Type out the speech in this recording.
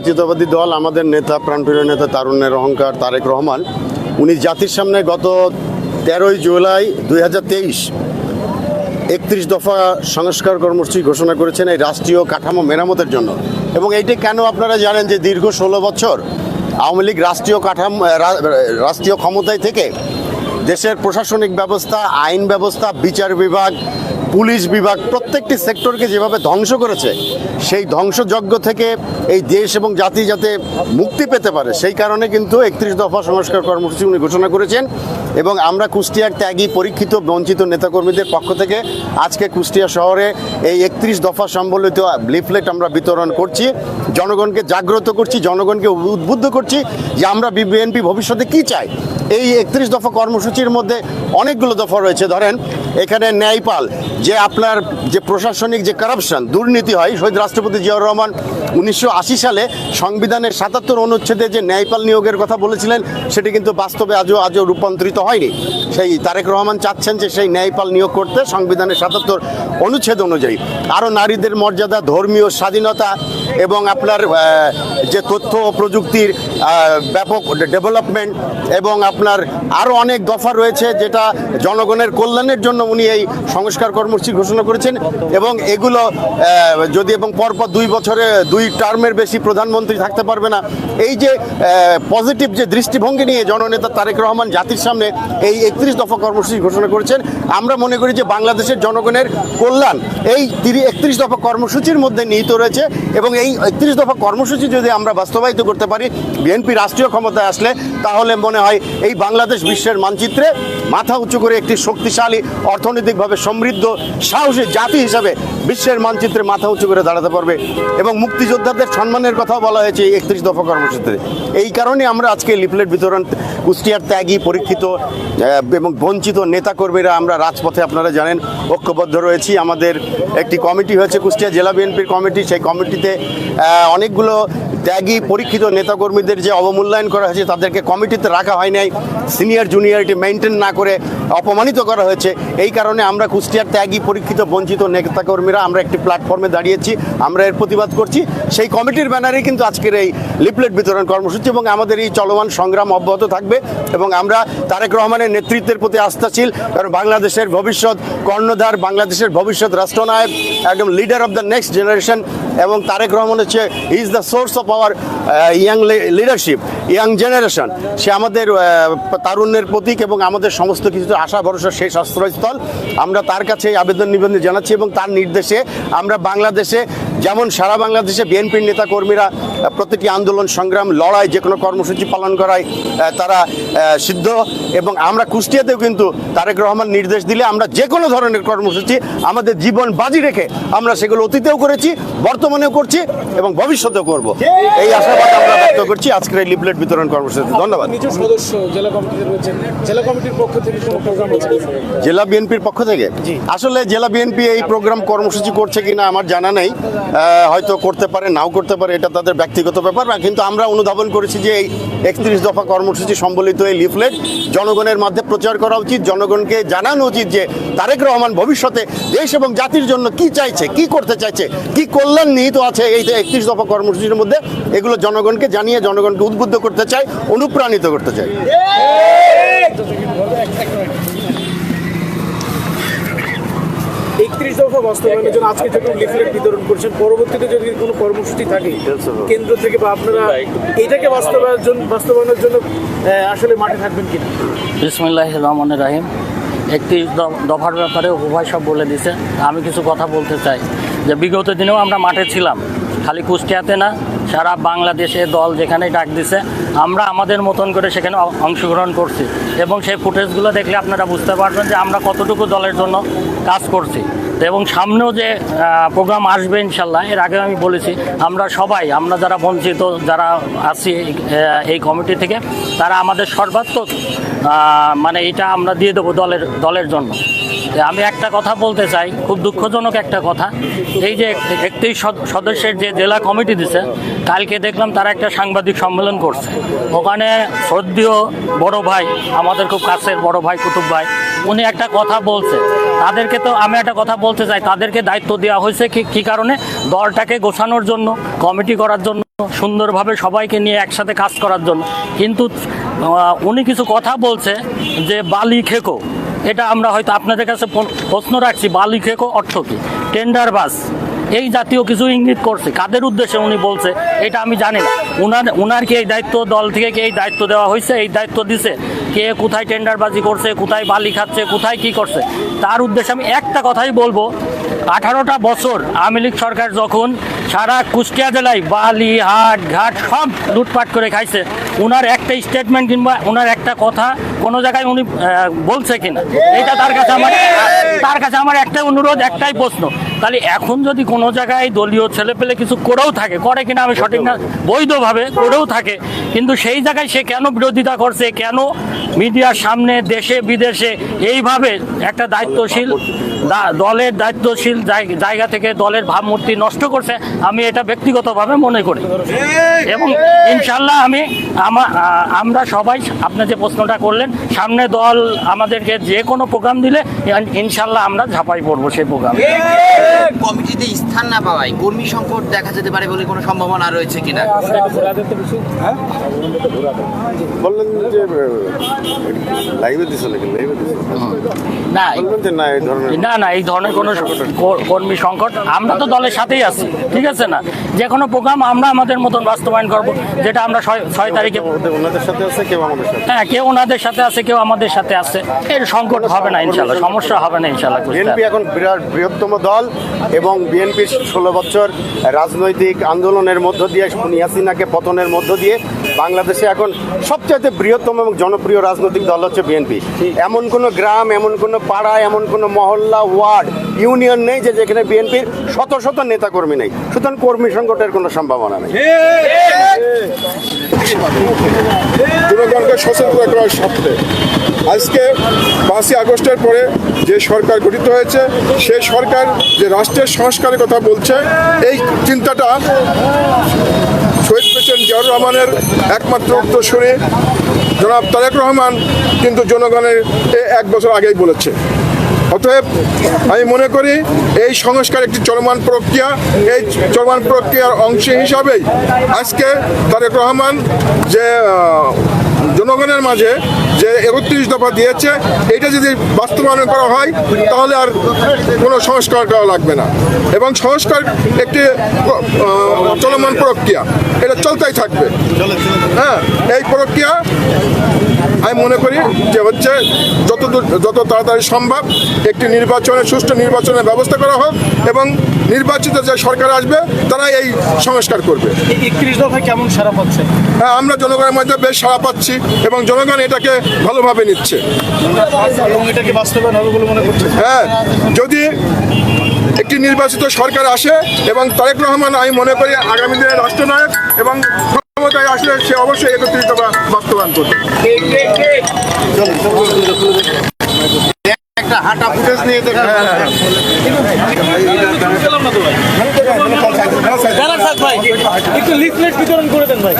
জাতীয়তাবাদী দল আমাদের নেতা প্রাণপ্রিয় নেতা তারুণ্যের অহংকার তারেক রহমান উনি জাতির সামনে গত 13ই জুলাই 2023 31 দফা সংস্কার কর্মসূচি ঘোষণা করেছেন এই রাষ্ট্রীয় কাঠামো মেরামতের জন্য। এবং এইটি কেন আপনারা জানেন যে দীর্ঘ 16 বছর আওয়ামী লীগ রাষ্ট্রীয় ক্ষমতায় থেকে দেশের প্রশাসনিক ব্যবস্থা, আইন ব্যবস্থা, বিচার বিভাগ, পুলিশ বিভাগ প্রত্যেকটি সেক্টরকে যেভাবে ধ্বংস করেছে, সেই ধ্বংসযজ্ঞ থেকে এই দেশ এবং জাতি যাতে মুক্তি পেতে পারে সেই কারণে কিন্তু 31 দফা সংস্কার কর্মসূচি উনি ঘোষণা করেছেন। এবং আমরা কুষ্টিয়ার ত্যাগী, পরীক্ষিত, বঞ্চিত নেতাকর্মীদের পক্ষ থেকে আজকে কুষ্টিয়া শহরে এই 31 দফা সম্বলিত লিফলেট আমরা বিতরণ করছি, জনগণকে জাগ্রত করছি, জনগণকে উদ্বুদ্ধ করছি যে আমরা বিএনপি ভবিষ্যতে কি চাই। এই 31 দফা কর্মসূচির মধ্যে অনেকগুলো দফা রয়েছে। ধরেন এখানে ন্যায়পাল, যে আপনার যে প্রশাসনিক যে কারাপশন, দুর্নীতি হয়, শহীদ রাষ্ট্রপতি জিয়াউর রহমান 1980 সালে সংবিধানের 77 অনুচ্ছেদে যে ন্যায়পাল নিয়োগের কথা বলেছিলেন সেটি কিন্তু বাস্তবে আজও রূপান্তরিত হয়নি। সেই তারেক রহমান চাচ্ছেন যে সেই ন্যায়পাল নিয়োগ করতে সংবিধানের 77 অনুচ্ছেদ অনুযায়ী। আরও নারীদের মর্যাদা, ধর্মীয় স্বাধীনতা এবং আপনার যে তথ্য ও প্রযুক্তির ব্যাপক ডেভেলপমেন্ট এবং আপনার আরও অনেক দফা রয়েছে যেটা জনগণের কল্যাণের জন্য উনি এই সংস্কার কর্মসূচি ঘোষণা করেছেন। এবং এগুলো যদি এবং পরপর 2 বছরে 2 টার্মের বেশি প্রধানমন্ত্রী থাকতে পারবে না, এই যে পজিটিভ যে দৃষ্টিভঙ্গি নিয়ে জননেতা তারেক রহমান জাতির সামনে এই 31 দফা কর্মসূচি ঘোষণা করেছেন, আমরা মনে করি যে বাংলাদেশের জনগণের কল্যাণ এই 31 দফা কর্মসূচির মধ্যে নিহিত রয়েছে। এবং এই 31 দফা কর্মসূচি যদি আমরা বাস্তবায়িত করতে পারি, বিএনপি রাষ্ট্রীয় ক্ষমতায় আসলে, তাহলে মনে হয় এই বাংলাদেশ বিশ্বের মানচিত্রে মাথা উঁচু করে একটি শক্তিশালী, অর্থনৈতিকভাবে সমৃদ্ধ, সাহসী জাতি হিসাবে বিশ্বের মানচিত্রে মাথা উঁচু করে দাঁড়াতে পারবে। এবং মুক্তিযোদ্ধাদের সম্মানের কথাও বলা হয়েছে এই 31 দফা কর্মসূচিতে। এই কারণে আমরা আজকে লিফলেট বিতরণ, কুষ্টিয়ার ত্যাগী, পরীক্ষিত এবং বঞ্চিত নেতাকর্মীরা আমরা রাজপথে, আপনারা জানেন, ঐক্যবদ্ধ রয়েছি। আমাদের একটি কমিটি হয়েছে কুষ্টিয়া জেলা বিএনপির কমিটি, সেই কমিটিতে অনেকগুলো ত্যাগী, পরীক্ষিত নেতাকর্মীদের যে অবমূল্যায়ন করা হয়েছে, তাদেরকে কমিটিতে রাখা হয় নাই, সিনিয়র জুনিয়রিটি মেনটেন না করে অপমানিত করা হয়েছে। এই কারণে আমরা কুষ্টিয়ার ত্যাগী, পরীক্ষিত, বঞ্চিত নেতাকর্মীরা আমরা একটি প্ল্যাটফর্মে দাঁড়িয়েছি, আমরা এর প্রতিবাদ করছি। সেই কমিটির ব্যানারেই কিন্তু আজকের এই লিফলেট বিতরণ কর্মসূচি এবং আমাদের এই চলমান সংগ্রাম অব্যাহত থাকবে। এবং আমরা তারেক রহমানের নেতৃত্বের প্রতি আস্থাশীল, কারণ বাংলাদেশের ভবিষ্যৎ কর্ণধার, বাংলাদেশের ভবিষ্যৎ রাষ্ট্রনায়ক, একদম leader of the next generation. এবং তারেক রহমান হচ্ছে is the source of our young leadership, young generation. সে আমাদের তারুণ্যের প্রতীক এবং আমাদের সমস্ত কিছু আশা ভরসার শেষ আশ্রয়স্থল। আমরা তার কাছে আবেদন নিবেদন জানাচ্ছি এবং তার নির্দেশে আমরা বাংলাদেশে, যেমন সারা বাংলাদেশে বিএনপির নেতাকর্মীরা প্রতিটি আন্দোলন, সংগ্রাম, লড়াই, যে কোনো কর্মসূচি পালন করায় তারা সিদ্ধ। এবং আমরা কুষ্টিয়াতেও কিন্তু তারেক রহমান নির্দেশ দিলে আমরা যে কোনো ধরনের কর্মসূচি আমাদের জীবন বাজি রেখে আমরা সেগুলো অতীতেও করেছি, বর্তমানেও করছি এবং ভবিষ্যতেও করব, এই আশাবাদ আমরা ব্যক্ত করছি আজকের এই লিফলেট বিতরণ কর্মসূচি। ধন্যবাদ। সদস্য জেলা কমিটিতে রয়েছেন, জেলা কমিটির পক্ষ থেকে কোনো প্রোগ্রাম আছে? জেলা বিএনপির পক্ষ থেকে আসলে জেলা বিএনপি এই প্রোগ্রাম কর্মসূচি করছে কিনা আমার জানা নেই, হয়তো করতে পারে, নাও করতে পারে, এটা তাদের ব্যক্তিগত ব্যাপার। কিন্তু আমরা অনুধাবন করেছি যে এই 31 দফা কর্মসূচি সম্বলিত এই লিফলেট জনগণের মধ্যে প্রচার করা উচিত, জনগণকে জানানো উচিত যে তারেক রহমান ভবিষ্যতে দেশ এবং জাতির জন্য কি চাইছে, কি করতে চাইছে, কি কল্যাণ নিহিত আছে এই 31 দফা কর্মসূচির মধ্যে। এগুলো জনগণকে জানিয়ে জনগণকে উদ্বুদ্ধ করতে চাই, অনুপ্রাণিত করতে চাই। 31 দফা বাস্তবায়নের জন্য আজকে যখন লিফলেট বিতরণ করছেন, পরবর্তীতে যদি কোনো কর্মসূচি থাকে কেন্দ্র থেকে বা আপনারা এটাকে বাস্তবায়নের জন্য আসলে মাঠে থাকবেন কিনা? বিসমিল্লাহির রহমানির রহিম। 31 দফার ব্যাপারে উভয় সব বলে দিছে। আমি কিছু কথা বলতে চাই যে বিগত দিনেও আমরা মাঠে ছিলাম, খালি কুষ্টিয়াতে না, সারা বাংলাদেশে দল যেখানেই ডাক দিছে আমরা আমাদের মতন করে সেখানে অংশগ্রহণ করছি। এবং সেই ফুটেজগুলো দেখলে আপনারা বুঝতে পারবেন যে আমরা কতটুকু দলের জন্য কাজ করছি। এবং সামনেও যে প্রোগ্রাম আসবে ইনশাল্লাহ, এর আগে আমি বলেছি আমরা সবাই, আমরা যারা বঞ্চিত, যারা আছি এই কমিটি থেকে, তারা আমাদের সর্বাত্মক মানে এটা আমরা দিয়ে দেবো দলের জন্য। আমি একটা কথা বলতে চাই, খুব দুঃখজনক একটা কথা, এই যে 31 সদস্যের যে জেলা কমিটি দিছে, কালকে দেখলাম তারা একটা সাংবাদিক সম্মেলন করছে। ওখানে শ্রদ্ধেয় বড় ভাই, আমাদের খুব কাছের বড় ভাই কুতুব ভাই, উনি একটা কথা বলছে। তাদেরকে তো আমি একটা কথা বলতে চাই, তাদেরকে দায়িত্ব দেওয়া হয়েছে কি কারণে? দলটাকে গোছানোর জন্য, কমিটি করার জন্য। সুন্দরভাবে সবাইকে নিয়ে একসাথে কাজ করার জন্য, কিন্তু উনি কিছু কথা বলছে যে বালি খেকো, এটা আমরা হয়তো আপনাদের কাছে প্রশ্ন রাখছি, বালি খেকো অর্থ কী? টেন্ডার বাস এই জাতীয় কিছু ইঙ্গিত করছে, কাদের উদ্দেশ্যে উনি বলছে এটা আমি জানি না। উনার কি এই দায়িত্ব, দল থেকে কি এই দায়িত্ব দেওয়া হয়েছে, এই দায়িত্ব দিছে, কে কোথায় টেন্ডারবাজি করছে, কোথায় বালি খাচ্ছে, কোথায় কি করছে, তার উদ্দেশ্যে আমি একটা কথাই বলবো, 18টা বছর আওয়ামী লীগ সরকার যখন সারা কুষ্টিয়া জেলায় বালি হাট ঘাট সব লুটপাট করে খাইছে, উনার একটা স্টেটমেন্ট কিংবা উনার একটা কথা কোনো জায়গায় উনি বলছে কিনা, এটা তার কাছে আমার একটাই অনুরোধ, একটাই প্রশ্ন, তাহলে এখন যদি কোনো জায়গায় দলীয় ছেলেপেলে কিছু করেও থাকে, করে কিনা আমি সঠিক না, বৈধভাবে করেও থাকে, কিন্তু সেই জায়গায় সে কেন বিরোধিতা করছে, কেন মিডিয়ার সামনে দেশে বিদেশে এইভাবে একটা দায়িত্বশীল দলের দায়িত্বশীল জায়গা থেকে দলের ভাবমূর্তি নষ্ট করছে, আমি এটা ব্যক্তিগতভাবে মনে করি। এবং ইনশাল্লাহ আমরা সবাই, আপনি যে প্রশ্নটা করলেন, সামনে দল আমাদেরকে যে কোনো প্রোগ্রাম দিলে ইনশাল্লাহ আমরা ঝাঁপাই পড়বো সেই প্রোগ্রাম। কমিটিতে স্থান না পাওয়ায় কর্মী সংকট দেখা যেতে পারে বলে কোনো সম্ভাবনা রয়েছে কিনা? বললেন যে লাইভে দিছে নাকি, লাইভে দিছে না বলবেন যে না এই ধরনের না এই ধরনের কোনো কর্মী সংকট, আমরা তো দলের সাথেই আছি, ঠিক আছে না, যে কোনো প্রোগ্রাম আমরা আমাদের মতন বাস্তবায়ন করব, যেটা আমরা 6 তারিখে, ওনাদের সাথে আছে, কেউ আমাদের সাথে। হ্যাঁ, কেউ ওনাদের সাথে আছে, কেউ আমাদের সাথে আছে, এর সংকট হবে না ইনশাল্লাহ, সমস্যা হবে না ইনশাল্লাহ। বিএনপি এখন বিরাট বৃহত্তম দল এবং বিএনপির 16 বছর রাজনৈতিক আন্দোলনের মধ্য দিয়ে, খুনি হাসিনাকে পতনের মধ্য দিয়ে বাংলাদেশে এখন সবচাইতে বৃহত্তম এবং জনপ্রিয় রাজনৈতিক দল হচ্ছে বিএনপি। এমন কোনো গ্রাম, এমন কোনো পাড়া, এমন কোনো মহল্লা, ওয়ার্ড, ইউনিয়ন নেই যে যেখানে বিএনপির শত শত নেতাকর্মী নেই, সুতরাং কর্মী সংকটের কোনো সম্ভাবনা নেই। জনগণকে সচেতন করার স্বার্থে আজকে 5ই আগস্টের পরে যে সরকার গঠিত হয়েছে, সেই সরকার যে রাষ্ট্রের সংস্কারের কথা বলছে, এই চিন্তাটা শহীদ প্রেসিডেন্ট জিয়াউর রহমানের একমাত্র উত্তরসূরি জনাব তারেক রহমান কিন্তু জনগণের 1 বছর আগেই বলেছে। অতএব আমি মনে করি এই সংস্কার একটি চলমান প্রক্রিয়া, এই চলমান প্রক্রিয়ার অংশ হিসাবেই আজকে তারেক রহমান যে জনগণের মাঝে যে 31 দফা দিয়েছে, এটা যদি বাস্তবায়ন করা হয় তাহলে আর কোনো সংস্কার করা লাগবে না, এবং সংস্কার একটি চলমান প্রক্রিয়া, এটা চলতেই থাকবে। হ্যাঁ, এই প্রক্রিয়া আমি মনে করি যে হচ্ছে যত তাড়াতাড়ি সম্ভব একটি সুষ্ঠু নির্বাচনের ব্যবস্থা করা হোক, এবং নির্বাচিত যে সরকার আসবে তারা এই সংস্কার করবে। 31 দফায় কেমন সাড়া পাচ্ছে? হ্যাঁ, আমরা জনগণের মধ্যে বেশ সাড়া পাচ্ছি এবং জনগণ এটাকে ভালোভাবে নিচ্ছে। এবং এটা কি বাস্তবায়ন হবে বলে মনে করছেন? হ্যাঁ, যদি একটি নির্বাচিত সরকার আসে এবং তারেক রহমান আমি মনে করি আগামী দিনের রাষ্ট্রনায়ক এবং ক্ষমতায় আসলে সে অবশ্যই 31 দফা বাস্তবায়ন করবে। একটা হাঁটা ফুটেজ নিয়ে দেখেন। একটু লিফলেট বিতরণ করে দেন ভাই।